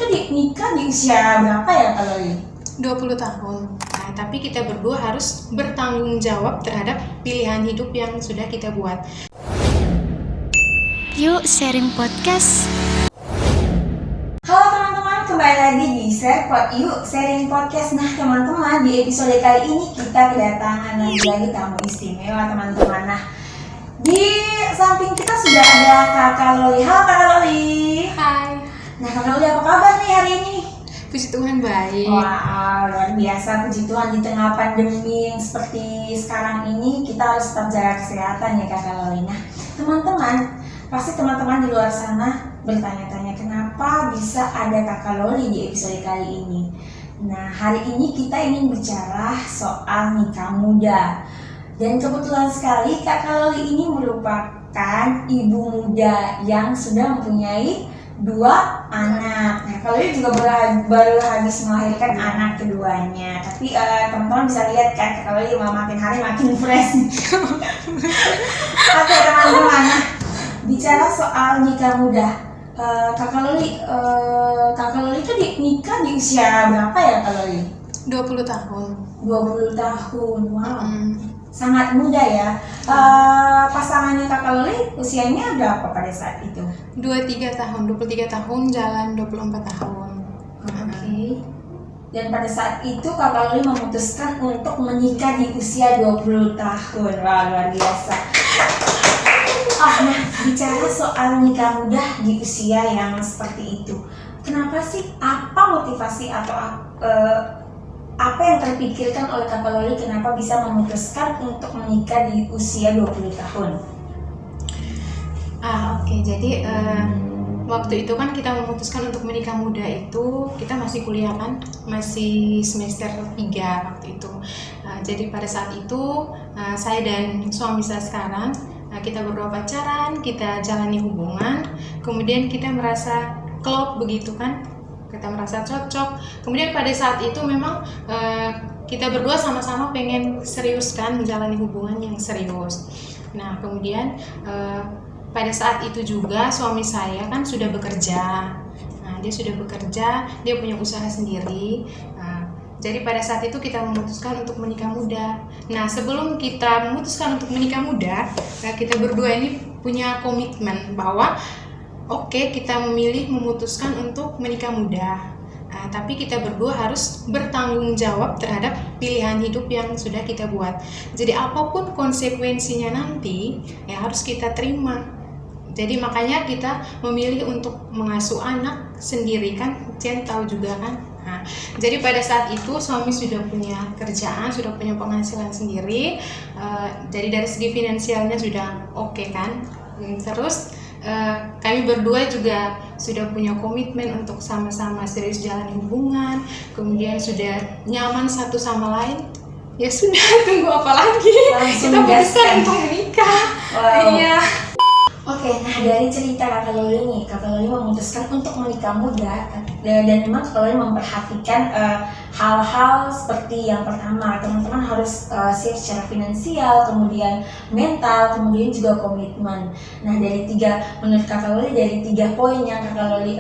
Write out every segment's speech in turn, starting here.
nikah di usia berapa ya Kak Loli? 20 tahun. Nah, tapi kita berdua harus bertanggung jawab terhadap pilihan hidup yang sudah kita buat. Yuk sharing podcast. Halo teman-teman, kembali lagi di Yuk Sharing Podcast. Nah teman-teman, di episode kali ini kita kedatangan lagi tamu istimewa teman-teman. Nah, di samping kita sudah ada Kakak Loli. Halo Kakak Loli. Hai. Nah Kakak Loli, apa kabar nih hari ini? Puji Tuhan baik. Wow, luar biasa, puji Tuhan. Di tengah pandemi yang seperti sekarang ini, kita harus tetap jaga kesehatan ya Kakak Loli. Nah teman-teman, pasti teman-teman di luar sana bertanya-tanya kenapa bisa ada Kakak Loli di episode kali ini. Nah hari ini kita ingin bicara soal nikah muda. Dan kebetulan sekali Kakak Loli ini merupakan ibu muda yang sudah mempunyai 2 anak. Nah Kakak Loli juga baru habis melahirkan anak keduanya. Tapi teman-teman bisa lihat kan Kakak Loli makin hari makin fresh. Oke teman-teman, nah, bicara soal nikah muda, Kakak Loli itu nikah di usia berapa ya Kak Loli? 20 tahun. 20 tahun, wow. Sangat muda ya. Pasangannya Kakak Loli usianya berapa pada saat itu? 23 tahun, jalan 24 tahun. Oke. Dan pada saat itu Kakak Loli memutuskan untuk menikah di usia 20 tahun. Wah, luar biasa. Nah, bicara soal nikah muda di usia yang seperti itu, kenapa sih? Apa motivasi atau apa yang terpikirkan oleh Kakak Loli kenapa bisa memutuskan untuk menikah di usia 20 tahun? Oke. Jadi waktu itu kan kita memutuskan untuk menikah muda itu kita masih kuliah kan, masih semester 3 waktu itu. Jadi pada saat itu saya dan suami saya sekarang kita berdua pacaran, kita jalani hubungan, kemudian kita merasa klop begitu kan, kita merasa cocok. Kemudian pada saat itu memang kita berdua sama-sama pengen serius kan, menjalani hubungan yang serius. Nah kemudian pada saat itu juga suami saya kan sudah bekerja. Nah dia sudah bekerja, dia punya usaha sendiri. Jadi pada saat itu kita memutuskan untuk menikah muda. Nah sebelum kita memutuskan untuk menikah muda, kita berdua ini punya komitmen bahwa oke, kita memutuskan untuk menikah muda. Tapi kita berdua harus bertanggung jawab terhadap pilihan hidup yang sudah kita buat. Jadi apapun konsekuensinya nanti ya harus kita terima. Jadi makanya kita memilih untuk mengasuh anak sendiri kan, Jen tahu juga kan. Nah, jadi pada saat itu suami sudah punya kerjaan, sudah punya penghasilan sendiri, jadi dari segi finansialnya sudah oke kan. Terus kami berdua juga sudah punya komitmen untuk sama-sama serius jalan hubungan, kemudian sudah nyaman satu sama lain. Ya sudah, tunggu apa lagi? Langsung Kita memutuskan gaskan untuk menikah. Wow. Iya. Oke, nah dari cerita Kakak Loli nih, Kakak Loli memutuskan untuk menikah muda dan memang Kakak Loli memperhatikan hal-hal seperti yang pertama, teman-teman harus siap secara finansial, kemudian mental, kemudian juga komitmen. Nah menurut Kakak Loli dari 3 poin yang Kakak Loli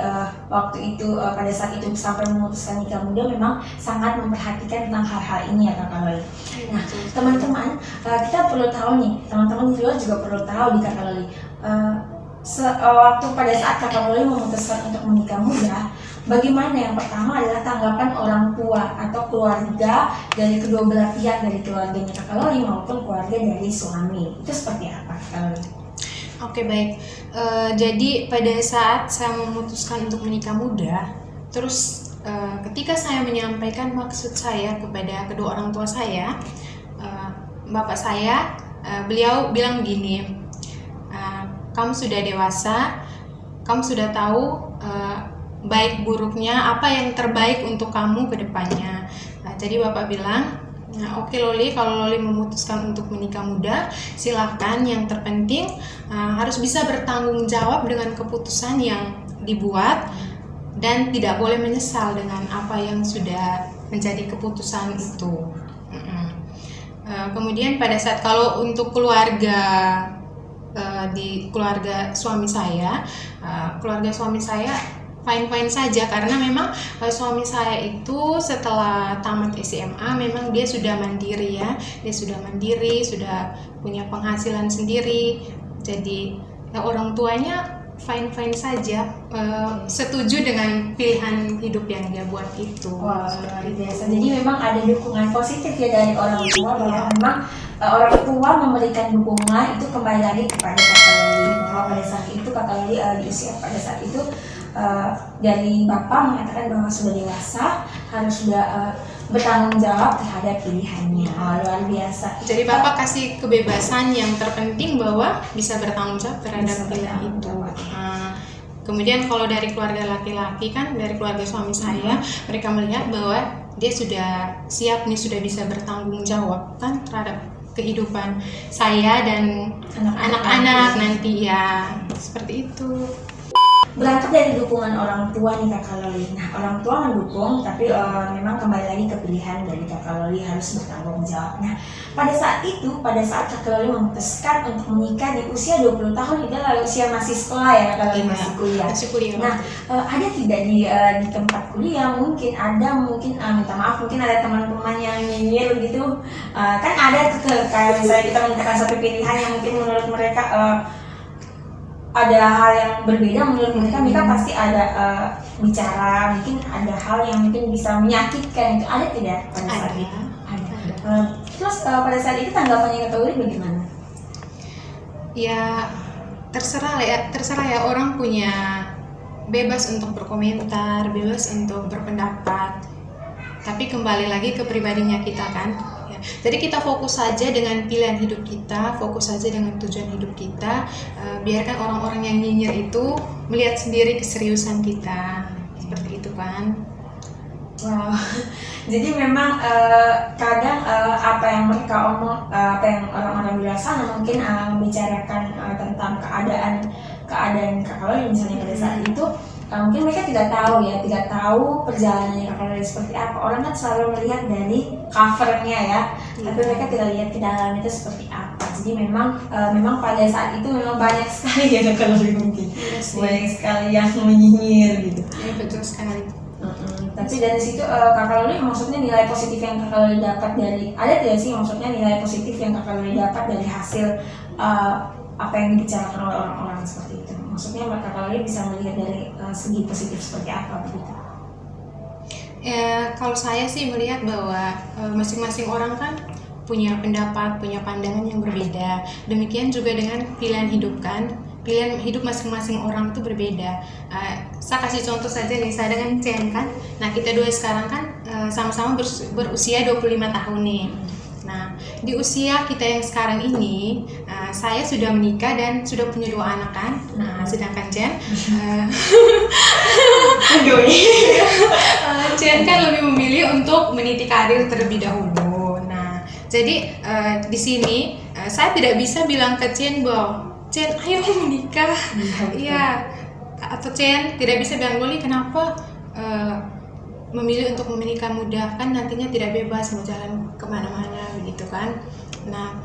waktu itu pada saat itu sampai memutuskan nikah muda memang sangat memperhatikan tentang hal-hal ini ya Kakak Loli. Nah teman-teman, kita perlu tahu nih, teman-teman di luar juga perlu tahu di Kakak Loli. Waktu pada saat Kakak Loli memutuskan untuk menikah muda, bagaimana? Yang pertama adalah tanggapan orang tua atau keluarga dari kedua belah pihak, dari keluarganya Kakak Loli maupun keluarga dari suami. Itu seperti apa Kakak Loli? Oke baik. Jadi pada saat saya memutuskan untuk menikah muda, terus ketika saya menyampaikan maksud saya kepada kedua orang tua saya, bapak saya, beliau bilang begini. Kamu sudah dewasa, kamu sudah tahu baik buruknya, apa yang terbaik untuk kamu ke depannya. Jadi bapak bilang, oke Loli, kalau Loli memutuskan untuk menikah muda, silahkan. Yang terpenting harus bisa bertanggung jawab dengan keputusan yang dibuat dan tidak boleh menyesal dengan apa yang sudah menjadi keputusan itu. Kemudian pada saat kalau untuk di keluarga suami saya fine-fine saja, karena memang suami saya itu setelah tamat SMA memang dia sudah mandiri ya, dia sudah mandiri, sudah punya penghasilan sendiri, jadi orang tuanya fine-fine saja, setuju dengan pilihan hidup yang dia buat itu. Wah, luar biasa. Jadi memang ada dukungan positif ya dari orang tua, bahwa memang orang tua memberikan dukungan itu kembali lagi kepada Kakak Loli, bahwa pada saat itu Kakak Loli di usia pada saat itu dari Bapak mengatakan bahwa sudah dewasa, harus sudah bertanggung jawab terhadap pilihannya. Luar biasa. Jadi Bapak kasih kebebasan, yang terpenting bahwa bisa bertanggung jawab terhadap pilihan itu. Kemudian kalau dari keluarga laki-laki kan, dari keluarga suami saya, mereka melihat bahwa dia sudah siap nih, sudah bisa bertanggung jawab kan terhadap kehidupan saya dan anak-anak nanti ya, seperti itu. Berangkat dari dukungan orang tua nih Kakak Loli. Nah, orang tua mendukung, tapi memang kembali lagi ke pilihan dari Kakak Loli harus bertanggung jawab. Nah, pada saat Kakak Loli memutuskan untuk menikah di usia 20 tahun, itu adalah usia masih sekolah ya Kakak Loli, masih kuliah. Nah, ada tidak di tempat kuliah mungkin minta maaf, mungkin ada teman-teman yang nyinyir gitu. Kan ada kayak misalnya kita menentukan satu pilihan yang mungkin menurut mereka ada hal yang berbeda menurut mereka pasti ada bicara, mungkin ada hal yang mungkin bisa menyakitkan, itu ada tidak pada saat itu? Ada. Terus pada saat itu tanggapannya Kak Loli bagaimana? Ya terserah ya, orang punya bebas untuk berkomentar, bebas untuk berpendapat, tapi kembali lagi ke pribadinya kita kan. Jadi kita fokus saja dengan pilihan hidup kita, fokus saja dengan tujuan hidup kita, biarkan orang-orang yang nyinyir itu melihat sendiri keseriusan kita, seperti itu kan. Wow, jadi memang kadang apa yang mereka apa yang orang-orang di luar sana mungkin membicarakan tentang keadaan Kakak Loli misalnya pada saat itu, mungkin mereka tidak tahu perjalanannya Kakak Loli seperti apa. Orang kan selalu melihat dari covernya ya, tapi mereka tidak lihat ke dalam itu seperti apa. Jadi memang pada saat itu memang banyak sekali ya Kakak Loli mungkin, banyak sekali yang menyinyir gitu. Ya betul sekali. Tapi dari situ Kakak Loli maksudnya nilai positif yang Kakak Loli dapat dari, ada tidak sih maksudnya nilai positif yang Kakak Loli dapat dari hasil apa yang dibicarakan oleh orang-orang seperti itu? Maksudnya Kakak Loli bisa melihat dari segi positif seperti apa begitu? Ya, kalau saya sih melihat bahwa masing-masing orang kan punya pendapat, punya pandangan yang berbeda. Demikian juga dengan pilihan hidup kan. Pilihan hidup masing-masing orang itu berbeda. Saya kasih contoh saja nih, saya dengan Chen kan. Nah, kita dua sekarang kan sama-sama berusia 25 tahun nih. Nah, di usia kita yang sekarang ini, saya sudah menikah dan sudah punya 2 anak kan. Nah, sedangkan Chen Chen kan lebih memilih untuk meniti karir terlebih dahulu. Nah, jadi di sini saya tidak bisa bilang ke Chen bahwa Chen ayo menikah, iya, atau Chen tidak bisa bilang Loli kenapa memilih untuk menikah muda, kan nantinya tidak bebas mau jalan kemana-mana begitu kan. Nah,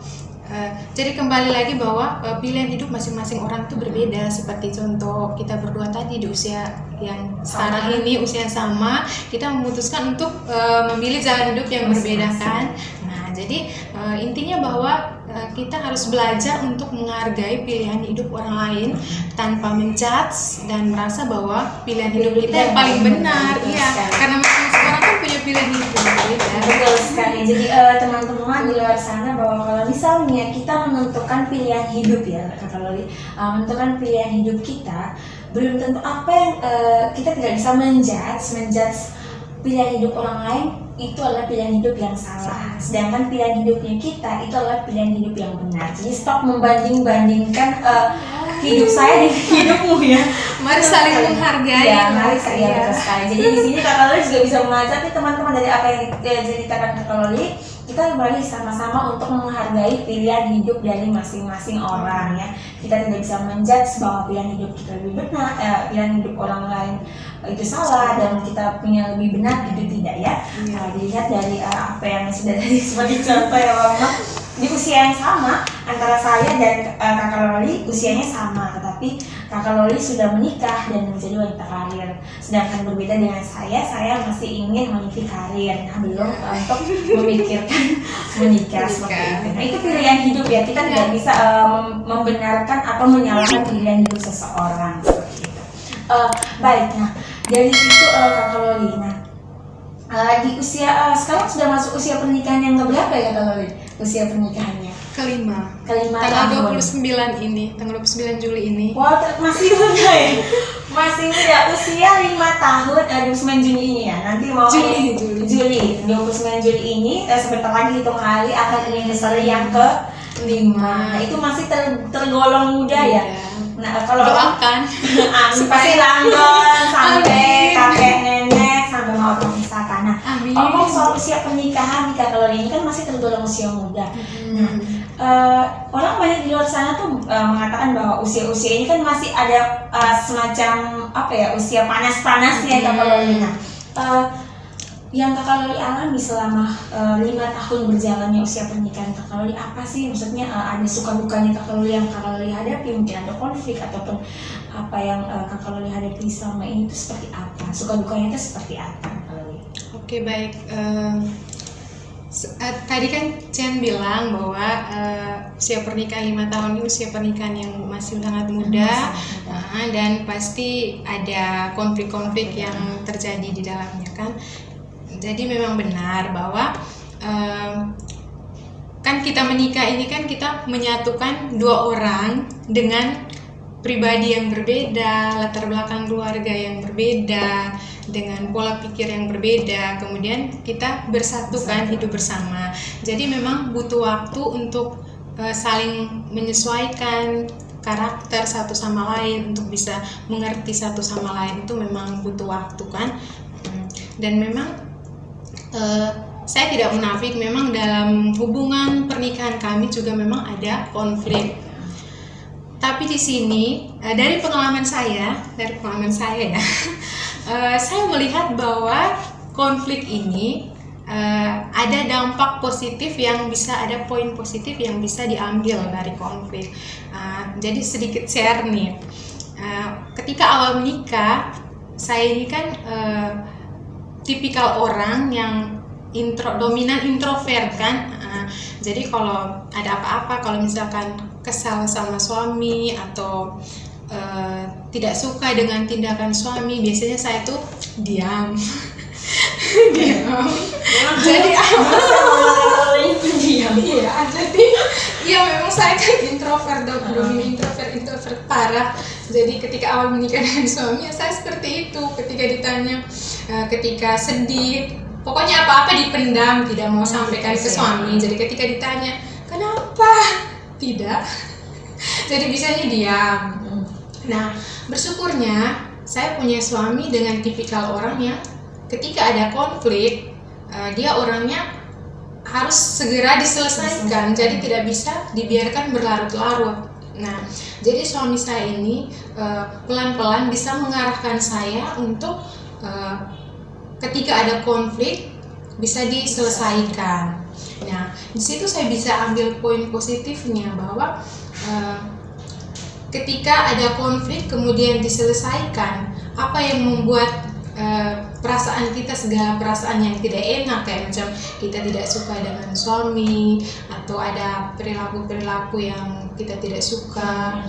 jadi kembali lagi bahwa pilihan hidup masing-masing orang itu berbeda. Seperti contoh kita berdua tadi di usia yang sekarang ini, usia yang sama, kita memutuskan untuk memilih jalan hidup yang berbeda kan. Nah, jadi intinya bahwa kita harus belajar untuk menghargai pilihan hidup orang lain tanpa menjudge dan merasa bahwa pilihan hidup kita yang paling benar. Iya, karena masing-masing orang kan punya pilihan hidup yang berbeda. Betul sekali. Jadi teman-teman di luar sana, bahwa kalau misalnya kita menentukan pilihan hidup ya Kakak Loli, menentukan pilihan hidup kita, belum tentu apa yang kita tidak bisa menjudge pilihan hidup orang lain itu adalah pilihan hidup yang salah, sedangkan pilihan hidupnya kita itu adalah pilihan hidup yang benar. Jadi stop membanding-bandingkan hidup saya dengan hidupmu ya. Mari saling menghargai. Ya, mari betul sekali. Jadi di sini Kakak Loli juga bisa mengajak nih teman-teman dari apa yang diceritakan Kakak Loli, kita kembali sama-sama untuk menghargai pilihan hidup dari masing-masing orang ya. Kita tidak bisa menjudge bahwa pilihan hidup kita lebih benar, pilihan hidup orang lain itu salah dan kita punya lebih benar, itu tidak ya. Dilihat dari apa yang sudah tadi seperti contoh ya Mama, di usia yang sama antara saya dan Kakak Loli usianya sama, tapi Kakak Loli sudah menikah dan menjadi wanita karir. Sedangkan berbeda dengan saya masih ingin meniti karir, nah belum untuk memikirkan menikah seperti itu. Nah itu pilihan hidup ya, kita tidak bisa membenarkan atau menyalahkan pilihan hidup seseorang seperti itu. Baik, nah dari situ Kakak Loli, di usia sekarang sudah masuk usia pernikahan yang keberapa ya Kakak Loli? Usia pernikahannya kelima tanggal tanggal 29 ini, tanggal 29 Juli ini. Wah, masih muda ya? Masih muda, usia 5 tahun, 29 Juni ini ya? Nanti mau Juli. 29 Juli ini, sebentar lagi hitung hari akan anniversary yang ke-5. Nah, itu masih tergolong muda ya? Nah, kalau doakan pasti langgeng sampai kakek nenek, sampai mau memisahkan. Nah, ngomong soal usia pernikahan nih Kakak Loli, ini kan masih tergolong usia muda. Orang banyak di luar sana tuh mengatakan bahwa usia-usia ini kan masih ada semacam usia panas-panasnya Kakak Loli. Nah, yang Kakak Loli alami selama 5 tahun berjalannya usia pernikahan Kakak Loli apa sih? Maksudnya ada suka dukanya Kakak Loli yang Kakak Loli hadapi, mungkin ada konflik ataupun apa yang Kakak Loli hadapi selama ini itu seperti apa? Suka dukanya itu seperti apa Kakak Loli? Oke, baik. Tadi kan Cian bilang bahwa usia pernikahan 5 tahun ini usia pernikahan yang masih sangat muda, dan pasti ada konflik-konflik yang terjadi di dalamnya kan. Jadi memang benar bahwa kan kita menikah ini kan kita menyatukan dua orang dengan pribadi yang berbeda, latar belakang keluarga yang berbeda, dengan pola pikir yang berbeda, kemudian kita bersatukan hidup bersama. Jadi memang butuh waktu untuk saling menyesuaikan karakter satu sama lain, untuk bisa mengerti satu sama lain, itu memang butuh waktu kan. Dan memang saya tidak munafik, memang dalam hubungan pernikahan kami juga memang ada konflik. Tapi di sini dari pengalaman saya ya, saya melihat bahwa konflik ini ada dampak positif yang bisa, ada poin positif yang bisa diambil dari konflik. Jadi sedikit share nih, ketika awal menikah saya ini kan tipikal orang yang dominan introvert kan. Jadi kalau ada apa-apa, kalau misalkan kesal sama suami atau tidak suka dengan tindakan suami, biasanya saya tuh diam. Jadi memang saya kan introvert, introvert parah. Jadi ketika awal menikah dengan suami, saya seperti itu. Ketika ditanya, ketika sedih, pokoknya apa-apa dipendam, tidak mau sampaikan ke suami. Jadi ketika ditanya, kenapa? Tidak. Jadi bisanya diam. Nah, bersyukurnya saya punya suami dengan tipikal orang yang ketika ada konflik, dia orangnya harus segera diselesaikan. Jadi tidak bisa dibiarkan berlarut-larut. Nah, jadi suami saya ini pelan-pelan bisa mengarahkan saya untuk ketika ada konflik bisa diselesaikan. Nah, di situ saya bisa ambil poin positifnya bahwa ketika ada konflik kemudian diselesaikan, apa yang membuat perasaan kita, segala perasaan yang tidak enak, kayak macam kita tidak suka dengan suami atau ada perilaku-perilaku yang kita tidak suka,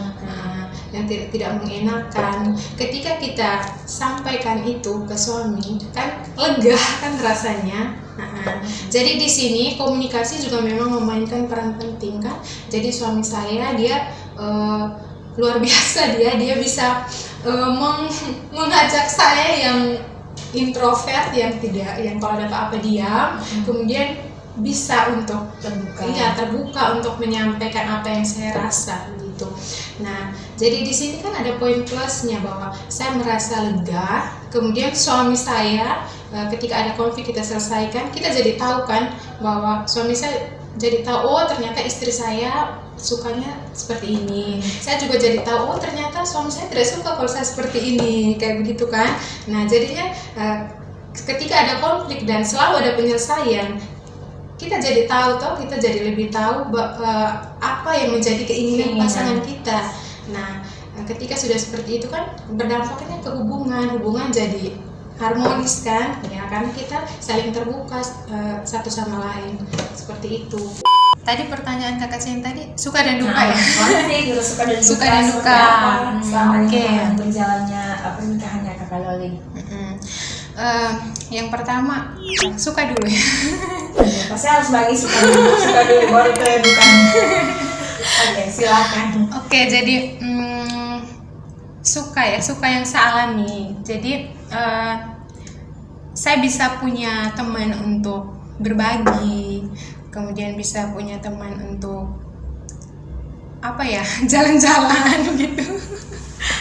yang tidak mengenakan, ketika kita sampaikan itu ke suami kan lega kan rasanya. Jadi di sini komunikasi juga memang memainkan peran penting kan. Jadi suami saya dia luar biasa, dia bisa mengajak saya yang introvert, yang kalau ada apa-apa diam, kemudian bisa untuk terbuka untuk menyampaikan apa yang saya rasa gitu. Nah, jadi di sini kan ada poin plusnya bahwa saya merasa lega, kemudian suami saya ketika ada konflik kita selesaikan, kita jadi tahu kan bahwa suami saya jadi tahu, oh ternyata istri saya sukanya seperti ini. Saya juga jadi tahu, oh ternyata suami saya tidak suka kalau saya seperti ini, kayak begitu kan. Nah, jadinya ketika ada konflik dan selalu ada penyelesaian, kita jadi tahu, kita jadi lebih tahu apa yang menjadi keinginan pasangan kita. Nah, ketika sudah seperti itu kan berdampaknya ke hubungan jadi harmonis kan ya, karena kita saling terbuka satu sama lain seperti itu. Tadi pertanyaan kakak Sen tadi suka dan duka ya? Pasti suka dan duka. Suka dan duka. Selama Oke. berjalannya pernikahannya kakak Loli. Yang pertama suka dulu ya. Pasti harus bagi suka dulu baru ke duka. Oke, silakan. Oke, jadi suka yang saya alami. Jadi saya bisa punya teman untuk berbagi, kemudian bisa punya teman untuk jalan-jalan gitu.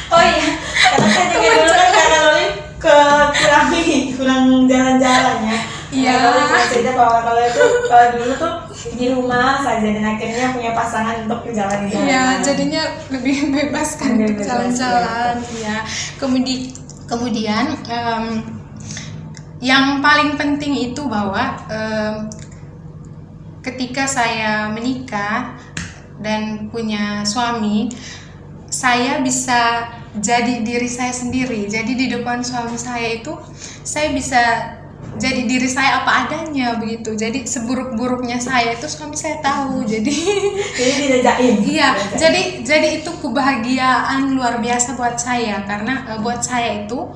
Oh iya, karena saya juga dulu kan kakak Loli kurang jalan-jalan ya. Iya. Kalau pernah cerita bahwa kalau dulu tuh di rumah saja dan akhirnya punya pasangan untuk jalan-jalan. Iya, jadinya lebih bebas kan untuk jalan-jalan. Iya. Kemudian yang paling penting itu bahwa ketika saya menikah dan punya suami, saya bisa jadi diri saya sendiri. Jadi di depan suami saya itu saya bisa jadi diri saya apa adanya begitu. Jadi seburuk-buruknya saya itu suami saya tahu. Jadi dijajain. Iya, jadi itu kebahagiaan luar biasa buat saya, karena buat saya itu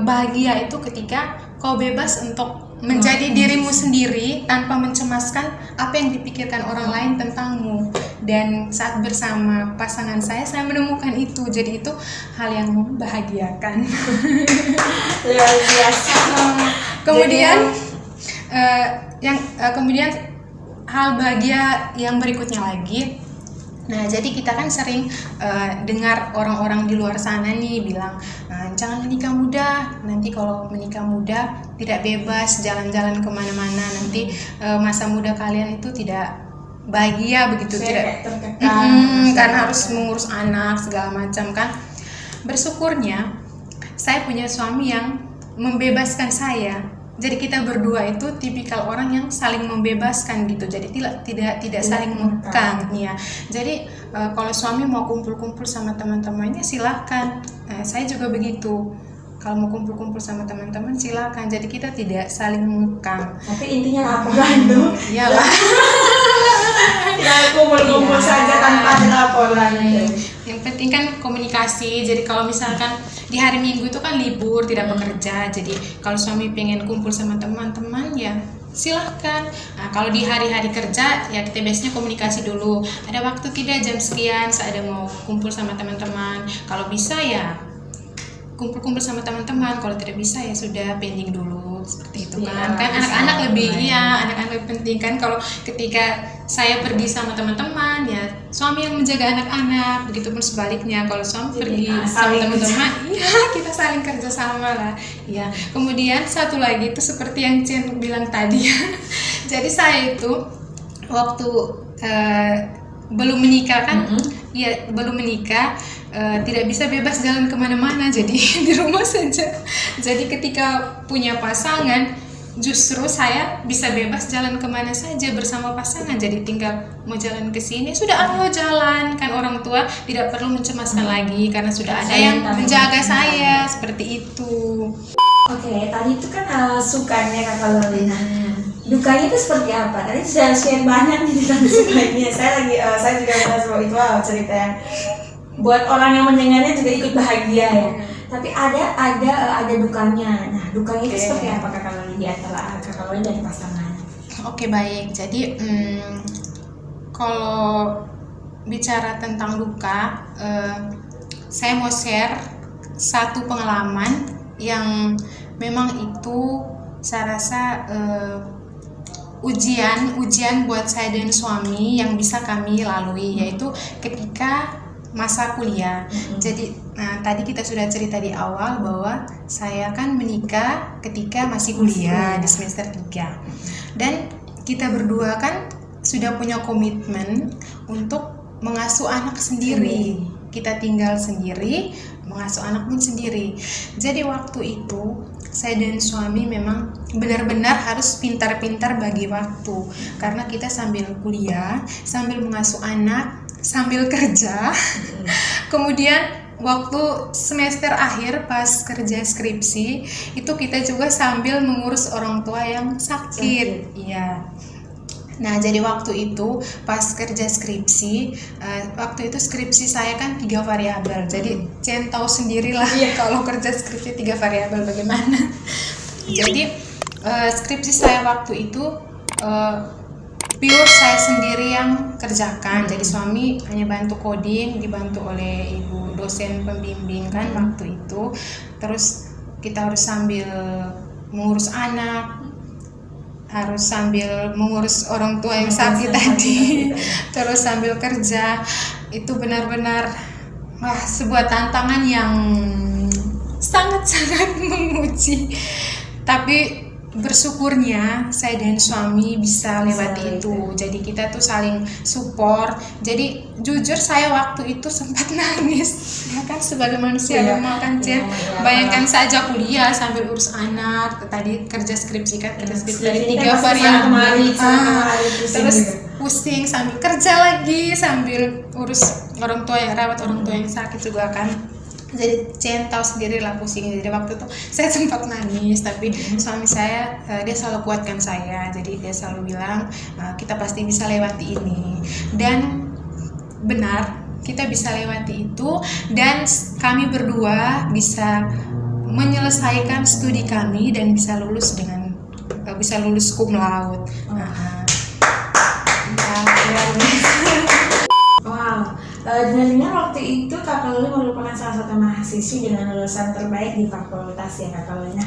bahagia itu ketika kau bebas untuk menjadi dirimu sendiri tanpa mencemaskan apa yang dipikirkan orang lain tentangmu. Dan saat bersama pasangan saya menemukan itu. Jadi itu hal yang membahagiakan. Luar biasa. Kemudian hal bahagia yang berikutnya lagi. Nah, jadi kita kan sering dengar orang-orang di luar sana nih bilang, jangan menikah muda, nanti kalau menikah muda tidak bebas jalan-jalan kemana-mana, nanti masa muda kalian itu tidak bahagia begitu, tidak karena harus mengurus anak segala macam kan. Bersyukurnya saya punya suami yang membebaskan saya. Jadi kita berdua itu tipikal orang yang saling membebaskan gitu. Jadi tidak saling mengekang ya. Jadi kalau suami mau kumpul-kumpul sama teman-temannya silahkan. Saya juga begitu. Kalau mau kumpul-kumpul sama teman-teman silahkan. Jadi kita tidak saling mengekang. Tapi intinya laporan tuh. Iyalah. Tidak kumpul-kumpul saja tanpa ada laporan. Yang penting kan komunikasi. Jadi kalau misalkan di hari Minggu itu kan libur, tidak bekerja. Jadi kalau suami pengen kumpul sama teman-teman ya silahkan. Nah, kalau di hari-hari kerja ya kita biasanya komunikasi dulu. Ada waktu tidak jam sekian, saya ada mau kumpul sama teman-teman. Kalau bisa ya kumpul-kumpul sama teman-teman. Kalau tidak bisa ya sudah pending dulu seperti itu kan. Kan anak-anak lebih penting kan. Kalau ketika saya pergi sama teman-teman ya suami yang menjaga anak-anak, begitupun sebaliknya kalau suami pergi sama teman-teman ya kita saling kerja sama lah ya. Kemudian satu lagi itu seperti yang Cien bilang tadi ya. Jadi saya itu waktu belum menikah kan ya belum menikah tidak bisa bebas jalan kemana-mana, jadi di rumah saja. Jadi ketika punya pasangan justru saya bisa bebas jalan kemana saja bersama pasangan. Jadi tinggal mau jalan ke sini sudah ayo jalan kan, orang tua tidak perlu mencemaskan lagi karena sudah ada yang menjaga saya seperti itu. Oke, tadi itu kan sukanya kakak Lolina. Dukanya itu seperti apa? Tadi sudah share banyak nih tentang sukanya. Saya juga merasa bahwa itu cerita yang buat orang yang mendengarnya juga ikut bahagia ya. Tapi ada dukanya. Nah, dukanya itu seperti apa kakak Loli di antara kakak Loli dan pasangan? Oke, baik. Jadi kalau bicara tentang duka, saya mau share satu pengalaman yang memang itu saya rasa ujian buat saya dan suami yang bisa kami lalui, yaitu ketika masa kuliah. Jadi tadi kita sudah cerita di awal bahwa saya kan menikah ketika masih kuliah di semester 3. Dan kita berdua kan sudah punya komitmen untuk mengasuh anak sendiri. Kita tinggal sendiri, mengasuh anak pun sendiri. Jadi waktu itu saya dan suami memang benar-benar harus pintar-pintar bagi waktu, karena kita sambil kuliah, sambil mengasuh anak, sambil kerja. Kemudian waktu semester akhir pas kerja skripsi itu kita juga sambil mengurus orang tua yang sakit. Iya. Nah, jadi waktu itu pas kerja skripsi, waktu itu skripsi saya kan 3 variabel. Jadi Jen tahu sendirilah kalau kerja skripsi 3 variabel bagaimana. Jadi skripsi saya waktu itu pure saya sendiri yang kerjakan. Jadi suami hanya bantu coding, dibantu oleh ibu dosen pembimbing kan waktu itu. Terus kita harus sambil mengurus anak, harus sambil mengurus orang tua yang sakit tadi, terus sambil kerja. Itu benar-benar sebuah tantangan yang sangat-sangat menguji. Tapi bersyukurnya saya dan suami bisa lewati itu. Jadi kita tuh saling support. Jadi jujur saya waktu itu sempat nangis, ya kan, sebagai manusia normal kan, Jen. Bayangkan saja kuliah sambil urus anak, tadi kerja skripsi kan, kerja skripsi dari 3 variabel, terus pusing sambil kerja lagi, sambil urus orang tua yang rawat orang tua yang sakit juga kan. Jadi Jen tahu sendiri lah pusing. Jadi waktu itu saya sempat nangis, tapi suami saya dia selalu kuatkan saya. Jadi dia selalu bilang kita pasti bisa lewati ini, dan benar kita bisa lewati itu, dan kami berdua bisa menyelesaikan studi kami dan bisa lulus dengan bisa lulus cum laude. Wow. Dengar-dengar waktu itu Kakak Loli merupakan salah satu mahasiswi dengan lulusan terbaik di fakultas ya Kakak Loli.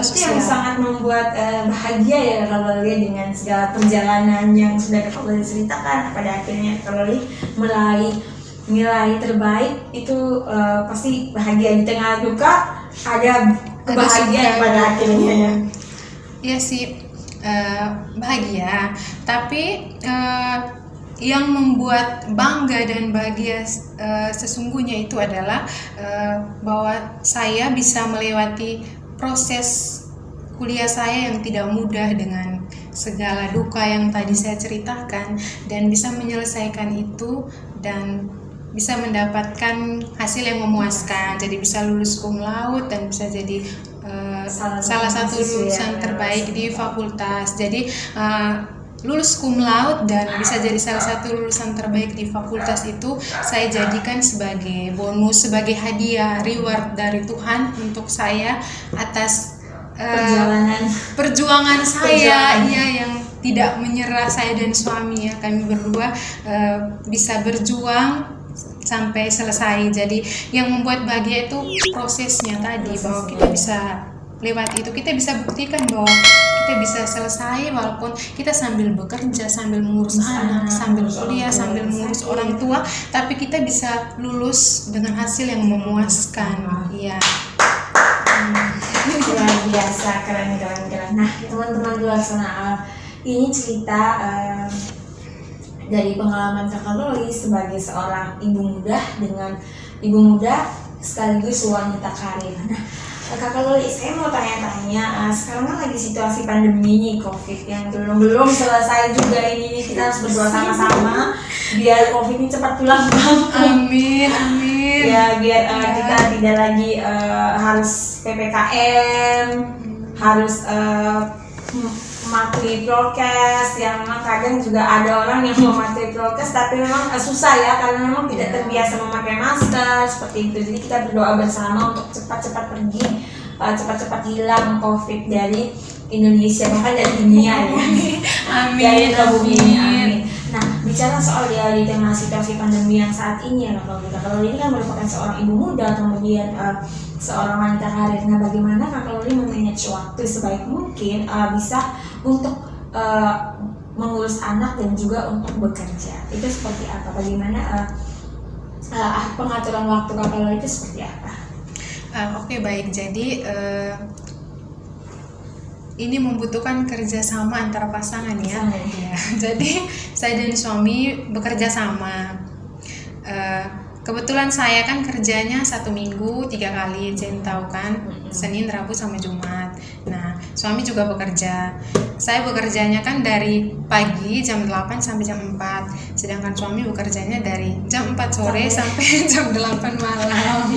Itu yang sangat membuat bahagia ya Kakak Loli dengan segala perjalanan yang sudah Kakak Loli ceritakan. Pada akhirnya Kakak Loli meraih nilai terbaik itu pasti bahagia. Di tengah duka ada kebahagiaan pada akhirnya ya. Iya sih, bahagia. Tapi yang membuat bangga dan bahagia sesungguhnya itu adalah bahwa saya bisa melewati proses kuliah saya yang tidak mudah dengan segala duka yang tadi saya ceritakan, dan bisa menyelesaikan itu dan bisa mendapatkan hasil yang memuaskan. Jadi bisa lulus cum laude dan bisa jadi salah satu lulusan terbaik di fakultas. Jadi lulus cum laude dan bisa jadi salah satu lulusan terbaik di fakultas itu saya jadikan sebagai bonus, sebagai hadiah, reward dari Tuhan untuk saya atas perjuangan saya ya, yang tidak menyerah. Saya dan suami ya, kami berdua bisa berjuang sampai selesai. Jadi yang membuat bahagia itu prosesnya tadi, bahwa kita bisa lewat itu, kita bisa buktikan bahwa kita bisa selesai walaupun kita sambil bekerja, sambil mengurus anak, sambil kuliah, sambil mengurus orang tua, tapi kita bisa lulus dengan hasil yang memuaskan. Iya. Luar biasa, keren. Nah, teman-teman di luar sana, ini cerita dari pengalaman Kakak Loli sebagai seorang ibu muda dengan ibu muda sekaligus wanita karir. Nah, Kakak Loli, saya mau tanya-tanya, sekarang kan lagi situasi pandemi ini, COVID yang belum selesai juga ini, kita harus berdoa sama-sama biar COVID ini cepat pulang kampung. Amin. Ya, biar kita tidak lagi harus PPKM, harus mematuhi prokes, yang memang kadang juga ada orang yang mematuhi prokes tapi memang susah ya, karena memang tidak terbiasa memakai masker seperti itu. Jadi kita berdoa bersama untuk cepat-cepat pergi, cepat-cepat hilang COVID dari Indonesia, bahkan dari dunia ya. Amin. Nah, bicara soal di tengah situasi pandemi yang saat ini ya Kakak Loli ini kan merupakan seorang ibu muda, kemudian seorang wanita karir. Nah, bagaimana Kakak Loli memanage waktu sebaik mungkin bisa untuk mengurus anak dan juga untuk bekerja? Itu seperti apa? Bagaimana pengaturan waktu Kakak Loli itu seperti apa? Oke, baik. Jadi ini membutuhkan kerjasama antara pasangan ya. Jadi saya dan suami bekerja sama. Kebetulan saya kan kerjanya 1 minggu 3 kali, Jen tahu kan, Senin, Rabu, sama Jumat. Nah, suami juga bekerja. Saya bekerjanya kan dari pagi jam 8 sampai jam 4, sedangkan suami bekerjanya dari jam 4 sore sampai jam 8 malam.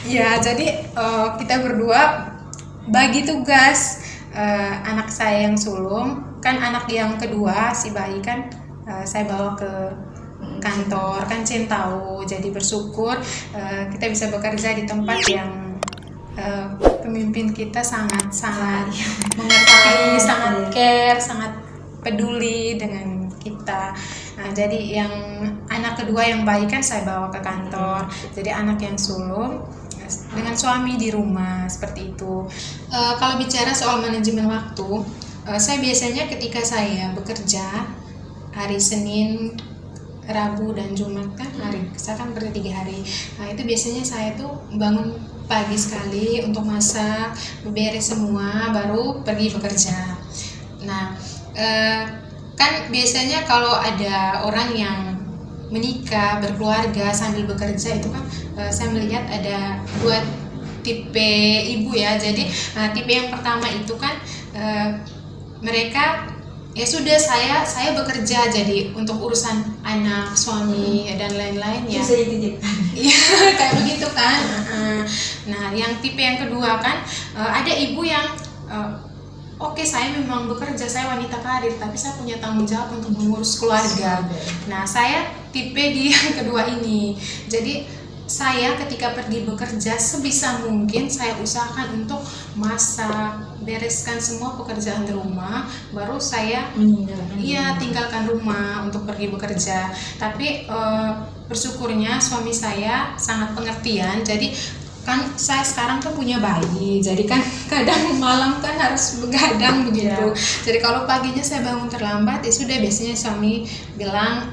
Ya, jadi kita berdua bagi tugas. Anak saya yang sulung, kan anak yang kedua si bayi kan saya bawa ke kantor, kan Cen tahu. Jadi bersyukur kita bisa bekerja di tempat yang pemimpin kita sangat mengerti, sangat care, sangat peduli dengan kita. Nah, jadi yang anak kedua yang bayi kan saya bawa ke kantor. Jadi anak yang sulung dengan suami di rumah, seperti itu. Kalau bicara soal manajemen waktu, saya biasanya ketika saya bekerja hari Senin, Rabu dan Jumat kan saya kan kerja 3 hari. Nah, itu biasanya saya tuh bangun pagi sekali untuk masak, beres semua, baru pergi bekerja. Nah, kan biasanya kalau ada orang yang menikah, berkeluarga sambil bekerja itu kan saya melihat ada 2 tipe ibu ya. Jadi tipe yang pertama itu kan mereka ya sudah saya bekerja, jadi untuk urusan anak, suami dan lain-lain ya. Bisa dititipkan. Iya, kayak begitu kan. Nah, yang tipe yang kedua kan ada ibu yang oke, saya memang bekerja, saya wanita karir, tapi saya punya tanggung jawab untuk mengurus keluarga. Nah, saya tipe di yang kedua ini. Jadi saya ketika pergi bekerja sebisa mungkin saya usahakan untuk masak, bereskan semua pekerjaan di rumah, baru saya tinggalkan rumah untuk pergi bekerja. Tapi bersyukurnya suami saya sangat pengertian. Jadi kan saya sekarang kan punya bayi, jadi kan kadang malam kan harus begadang begitu. Jadi kalau paginya saya bangun terlambat, ya sudah, biasanya suami bilang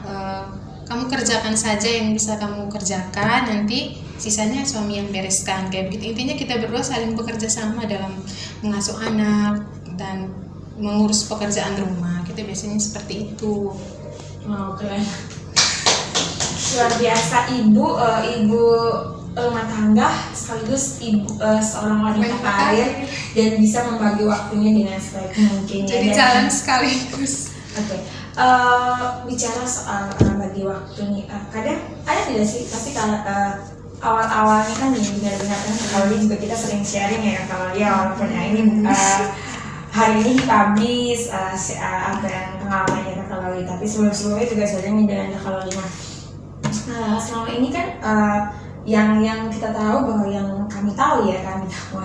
kamu kerjakan saja yang bisa kamu kerjakan, nanti sisanya suami yang bereskan, kayak begitu. Intinya kita berdua saling bekerja sama dalam mengasuh anak dan mengurus pekerjaan rumah. Kita biasanya seperti itu. Oh, keren. Luar biasa, ibu rumah tangga sekaligus ibu seorang wanita karir dan bisa membagi waktunya dengan sebaik mungkin. Jadi jalan sekaligus. Oke. Bicara soal bagi waktu nih, kadang ada tidak sih, pasti kalau awal-awalnya kan benar-benar kan, kalau ini juga kita sering sharing ya, kalau dia walaupun ini hari ini dipublish apa yang pengalamannya Kakak Loli, tapi sebelum-sebelumnya juga sharing dengan Kakak Loli. Selama ini kan yang kita tahu, bahwa yang kami tahu,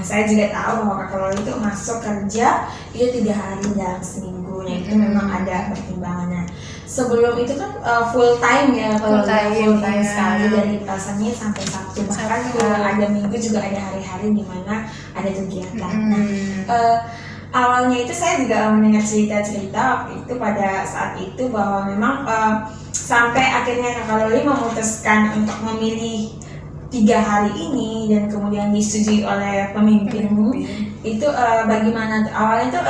saya juga tahu bahwa Kakak Loli itu masuk kerja itu 3 hari dalam seminggu. Nah, itu memang ada pertimbangannya. Sebelum itu kan full time ya, kalau full time sekali dari Senin sampai Sabtu, bahkan ada minggu juga, ada hari-hari di mana ada kegiatan. Nah, awalnya itu saya juga mendengar cerita-cerita waktu itu, pada saat itu, bahwa memang sampai akhirnya Kakak Loli memutuskan untuk memilih 3 hari ini dan kemudian disetujui oleh pemimpinmu. Itu bagaimana awalnya itu,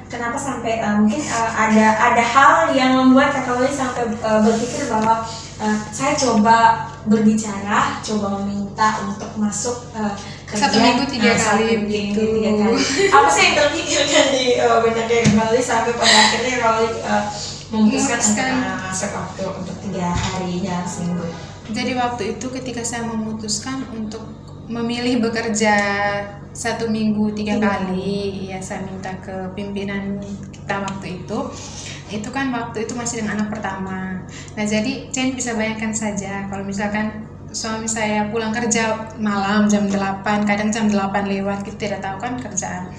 kenapa sampai mungkin ada hal yang membuat Kakak Loli sampai berpikir bahwa saya coba berbicara, coba meminta untuk masuk kerja 1 minggu 3 kali begitu. Apa sih yang terpikirkan di benak Kakak Loli sampai pada akhirnya Kakak Loli memutuskan untuk masuk waktu untuk 3 hari dalam seminggu? Jadi waktu itu ketika saya memutuskan untuk memilih bekerja 1 minggu 3 kali, ya saya minta ke pimpinan kita waktu itu kan waktu itu masih dengan anak pertama. Nah, jadi Chen bisa bayangkan saja kalau misalkan suami saya pulang kerja malam jam 8, kadang jam 8 lewat, kita tidak tahu kan kerjaan.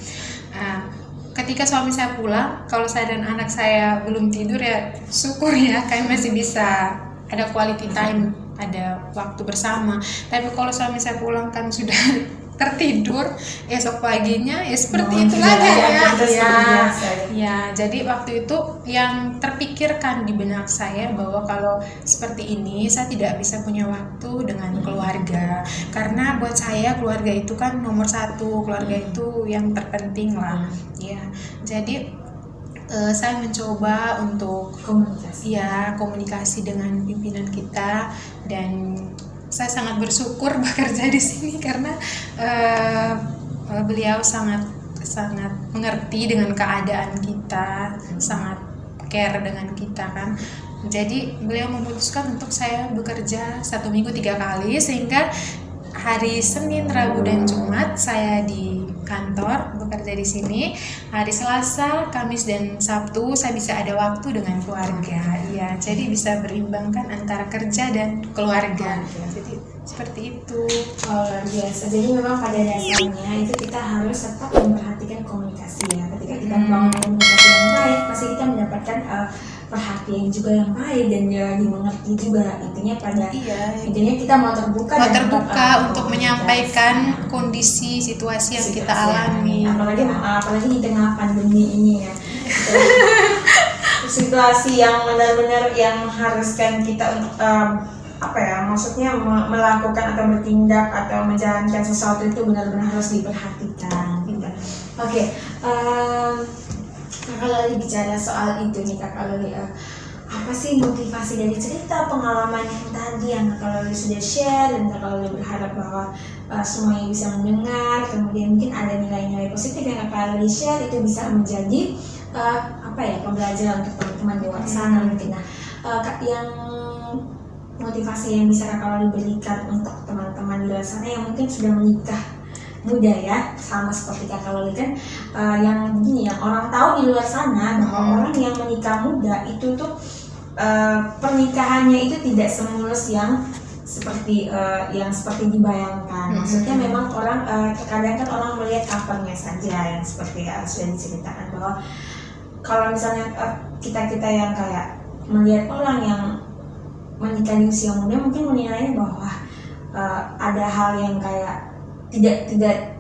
Ketika suami saya pulang, kalau saya dan anak saya belum tidur, ya syukur ya, kami masih bisa ada quality time, ada waktu bersama. Tapi kalau suami saya pulang kan sudah tertidur, esok paginya ya seperti itu lagi ya. Jadi waktu itu yang terpikirkan di benak saya bahwa kalau seperti ini saya tidak bisa punya waktu dengan keluarga, karena buat saya keluarga itu kan nomor 1, keluarga itu yang terpenting lah ya. Jadi saya mencoba untuk komunikasi dengan pimpinan kita, dan saya sangat bersyukur bekerja di sini karena beliau sangat sangat mengerti dengan keadaan kita, sangat care dengan kita kan. Jadi beliau memutuskan untuk saya bekerja 1 minggu 3 kali, sehingga hari Senin, Rabu, dan Jumat saya di kantor bekerja di sini. Hari Selasa, Kamis, dan Sabtu saya bisa ada waktu dengan keluarga. Ya, jadi bisa berimbangkan antara kerja dan keluarga. Jadi seperti itu. Oh, luar biasa. Jadi memang pada dasarnya itu kita harus tetap memperhatikan komunikasi ya. Ketika kita membangun komunikasi yang baik, pasti kita mendapatkan perhatian juga yang baik dan dimengerti juga. Intinya kita mau terbuka untuk menyampaikan kondisi situasi yang kita alami. Apalagi di tengah pandemi ini ya. Situasi yang benar-benar yang mengharuskan kita untuk maksudnya melakukan atau bertindak atau menjalankan sesuatu itu benar-benar harus diperhatikan. Oke. Kakak Loli bicara soal itu nih, Kakak Loli, apa sih motivasi dari cerita pengalaman yang tadi yang Kakak Loli sudah share, dan Kakak Loli berharap bahwa semuanya bisa mendengar, kemudian mungkin ada nilai-nilai positif yang Kakak Loli share itu bisa menjadi pembelajaran untuk teman-teman di luar sana mungkin. Nah, yang motivasi yang bisa Kakak Loli berikan untuk teman-teman di luar sana yang mungkin sudah menikah muda ya, sama seperti Kakak Loli kan, yang orang tahu di luar sana bahwa orang yang menikah muda itu tuh pernikahannya itu tidak semulus yang seperti dibayangkan. Maksudnya memang orang terkadang kan orang melihat covernya saja yang seperti sudah diceritakan, bahwa kalau misalnya kita yang kayak melihat orang yang menikah di usia muda mungkin menilainya bahwa ada hal yang kayak tidak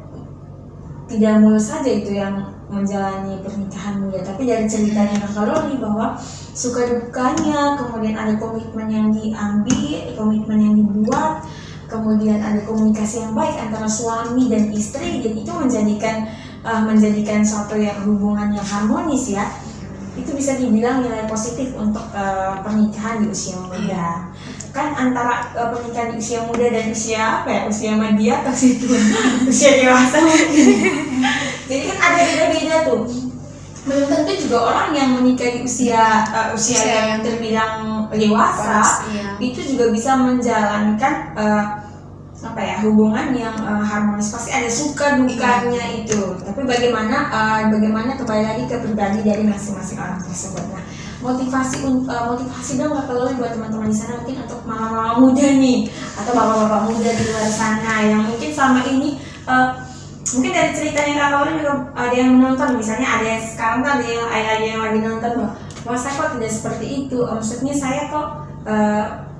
mulus saja itu yang menjalani pernikahan muda. Tapi dari ceritanya Kakak Loli bahwa suka dukanya, kemudian ada komitmen yang diambil, komitmen yang dibuat, kemudian ada komunikasi yang baik antara suami dan istri, dan itu menjadikan suatu yang hubungan yang harmonis ya. Itu bisa dibilang nilai positif untuk pernikahan di usia muda. Kan antara pernikahan di usia muda dan usia media atau usia dewasa mungkin. Jadi kan ada beda-beda tuh. Belum tentu juga orang yang menikah di usia yang terbilang dewasa itu juga bisa menjalankan hubungan yang harmonis. Pasti ada suka dukanya itu. Tapi bagaimana kembali lagi ke pribadi dari masing-masing orang tersebut. Nah, motivasi dong Kakak Loli buat teman-teman di sana, mungkin untuk mama-mama muda nih atau bapak-bapak muda di luar sana yang mungkin selama ini mungkin dari ceritanya Kakak Loli juga ada yang menonton, misalnya ada sekarang kan ada yang lagi nonton bahwa saya kok tidak seperti itu, maksudnya saya kok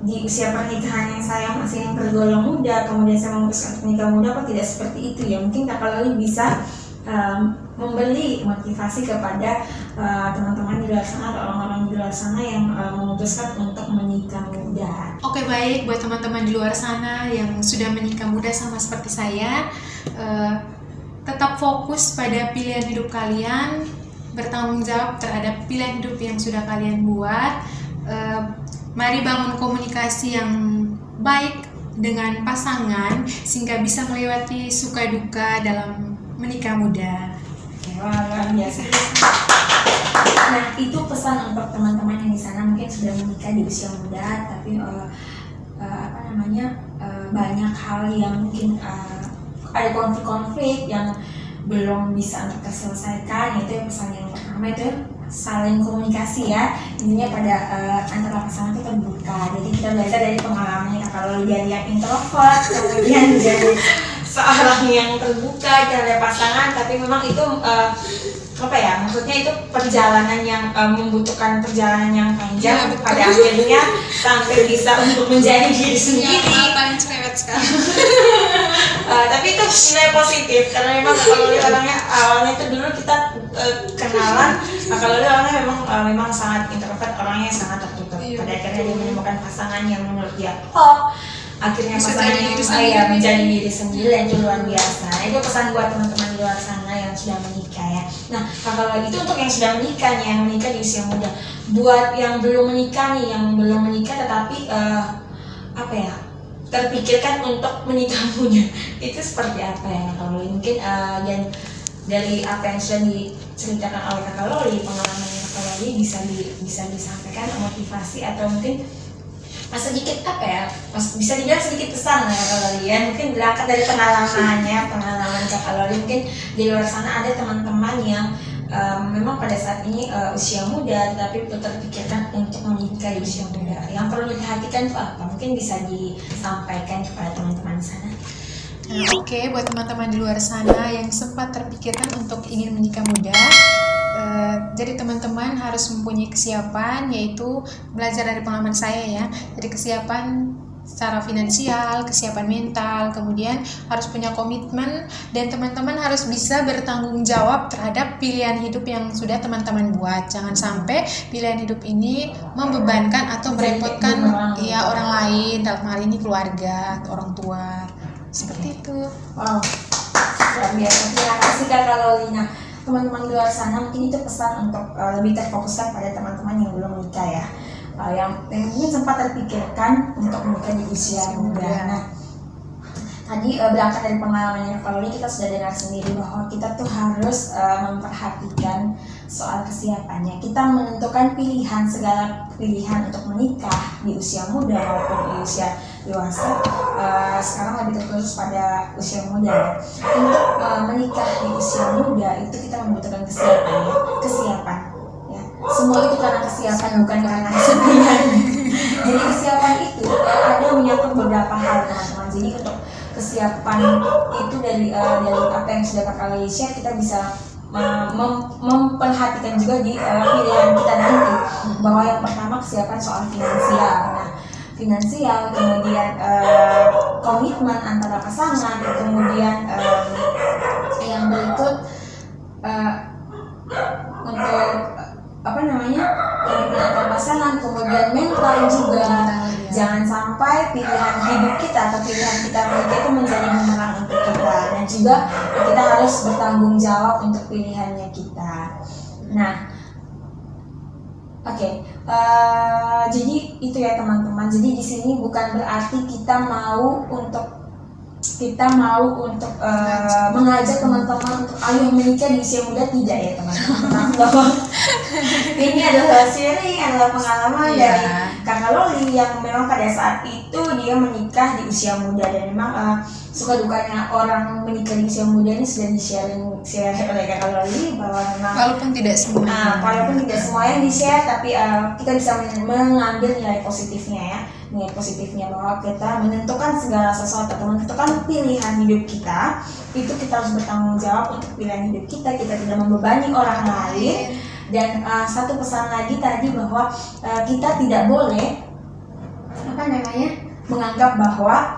di usia pernikahan yang saya masih yang tergolong muda, kemudian saya memutuskan untuk nikah muda, kok tidak seperti itu ya. Mungkin Kakak Loli bisa memberi motivasi kepada teman-teman di luar sana atau orang-orang di luar sana yang memutuskan untuk menikah muda. Oke, baik buat teman-teman di luar sana yang sudah menikah muda sama seperti saya, tetap fokus pada pilihan hidup kalian, bertanggung jawab terhadap pilihan hidup yang sudah kalian buat. Mari bangun komunikasi yang baik dengan pasangan sehingga bisa melewati suka duka dalam menikah muda. Wah, luar biasa. Nah, itu pesan untuk teman-teman yang di sana mungkin sudah menikah di usia muda, tapi banyak hal yang mungkin ada konflik-konflik yang belum bisa untuk terselesaikan. Itu yang pesan yang pertama, itu saling komunikasi ya. Intinya pada antara pasangan itu terbuka. Jadi kita belajar dari pengalamannya Kakak Loli dari yang introvert, kemudian jadi seorang yang terbuka terhadap pasangan, tapi memang itu maksudnya itu perjalanan yang membutuhkan perjalanan yang panjang pada akhirnya sampai bisa untuk menjadi diri sendiri. Paling cerewet sekarang. Tapi itu nilai positif karena memang kalau orangnya awalnya itu dulu kita kenalan, kalau orangnya memang sangat introvert, orangnya sangat tertutup. Pada akhirnya dia menemukan pasangan yang menurut dia akhirnya pasangannya menjadi diri sendiri, dan itu luar biasa. Nah, itu pesan buat teman-teman di luar sana yang sudah menikah ya. Nah, kalau itu untuk yang sudah menikah nih, yang menikah di usia muda. Buat yang belum menikah nih, yang belum menikah tetapi terpikirkan untuk menikah muda, itu seperti apa ya? Kalau mungkin dan dari apa yang sudah diceritakan oleh Kakak Loli, pengalamannya Kakak Loli bisa disampaikan motivasi atau mungkin sedikit apa ya, bisa dibilang sedikit pesan ya Kakak Loli ya, mungkin berangkat dari pengalaman Kakak Loli, mungkin di luar sana ada teman-teman yang memang pada saat ini usia muda tapi terpikirkan untuk menikah di usia muda. Yang perlu diperhatikan itu apa? Mungkin bisa disampaikan kepada teman-teman di sana. Oke, buat teman-teman di luar sana yang sempat terpikirkan untuk ingin menikah muda, jadi teman-teman harus mempunyai kesiapan, yaitu belajar dari pengalaman saya ya. Jadi kesiapan secara finansial, kesiapan mental, kemudian harus punya komitmen, dan teman-teman harus bisa bertanggung jawab terhadap pilihan hidup yang sudah teman-teman buat. Jangan sampai pilihan hidup ini membebankan atau merepotkan orang lain, dalam hal ini keluarga, orang tua. Seperti itu. Wow, luar biasa. Terima kasih Kakak Loli. Nah, teman-teman di luar sana mungkin itu pesan untuk lebih terfokuskan pada teman-teman yang belum menikah ya. Yang mungkin sempat terpikirkan untuk menikah di usia muda. Nah, tadi berangkat dari pengalamannya Kakak Loli, kita sudah dengar sendiri bahwa kita tuh harus memperhatikan soal kesiapannya. Kita menentukan segala pilihan untuk menikah di usia muda maupun di usia dewasa, sekarang lebih terkhusus pada usia muda ya. Untuk menikah di usia muda itu kita membutuhkan kesiapan ya. Semua itu karena kesiapan, bukan karena kesenian. Jadi kesiapan itu ada menyangkut beberapa hal teman-teman. Jadi untuk kesiapan itu dari apa yang sudah Kakak Loli share, kita bisa memperhatikan juga di pilihan kita nanti, bahwa yang pertama kesiapan soal finansial. Nah, finansial, kemudian komitmen antara pasangan, kemudian yang berikut untuk komitmen antara pasangan, kemudian mental juga. Jangan sampai pilihan hidup kita atau pilihan kita menikah itu menjadi bumerang untuk kita, dan juga kita harus bertanggung jawab untuk pilihannya kita. Nah, oke. Jadi itu ya teman-teman. Jadi di sini bukan berarti kita mau untuk mengajak teman-teman untuk ayo menikah di usia muda, tidak ya teman-teman. Ini adalah sharing, adalah pengalaman dari Kakak Loli yang memang pada saat itu dia menikah di usia muda, dan memang suka dukanya orang menikah di usia muda ini sudah di-share oleh Kakak Loli, bahwa memang walaupun tidak semua yang di-share, tapi kita bisa mengambil nilai positifnya bahwa kita menentukan segala sesuatu, menentukan pilihan hidup kita, itu kita harus bertanggung jawab untuk pilihan hidup kita tidak membebani orang lain. Dan satu pesan lagi tadi bahwa kita tidak boleh menganggap bahwa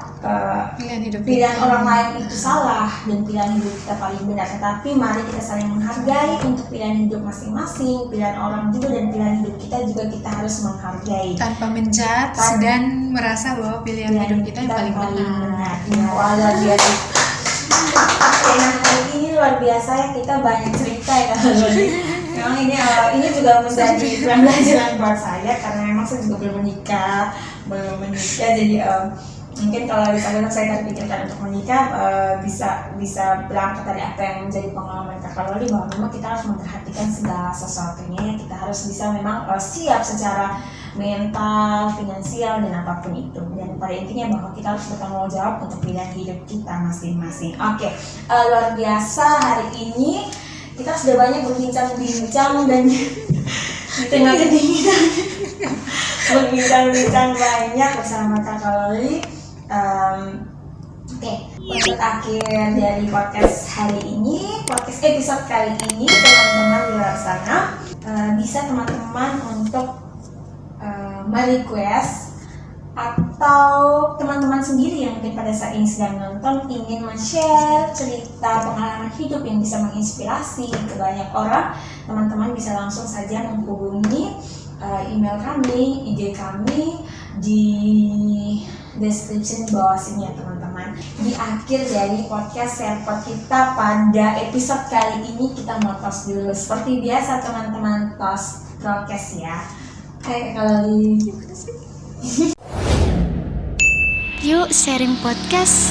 pilihan orang lain itu salah dan pilihan hidup kita paling benar. Tetapi mari kita saling menghargai untuk pilihan hidup masing-masing, pilihan orang juga, dan pilihan hidup kita juga kita harus menghargai tanpa menjudge dan merasa bahwa pilihan hidup kita yang paling benar. Luar biasa. Oke, nah hari ini luar biasa ya, kita banyak cerita ya kalau memang ini juga menjadi pembelajaran buat saya, karena memang saya juga belum menikah, jadi mungkin kalau misalnya saya terpikirkan untuk menikah, bisa berangkat dari apa yang menjadi pengalaman Kakak Loli, bahwa memang kita harus memperhatikan segala sesuatunya. Kita harus bisa memang siap secara mental, finansial, dan apapun itu. Dan pada intinya bahwa kita harus bertanggung jawab untuk pilihan hidup kita masing-masing. Oke, luar biasa hari ini kita sudah banyak berbincang-bincang, dan di tengah kedinginan berbincang-bincang banyak bersama Kakak Loli. Oke, untuk akhir dari podcast hari ini, podcast episode kali ini, teman-teman di luar sana bisa teman-teman untuk merequest, atau teman-teman sendiri yang mungkin pada saat ini sedang nonton ingin men-share cerita pengalaman hidup yang bisa menginspirasi ke banyak orang, teman-teman bisa langsung saja menghubungi email kami, IG kami di description di bawah sini ya teman-teman. Di akhir dari podcast Sharepod kita pada episode kali ini, kita mau tos dulu seperti biasa teman-teman, tos prokes ya. Kali Yuk sharing podcast.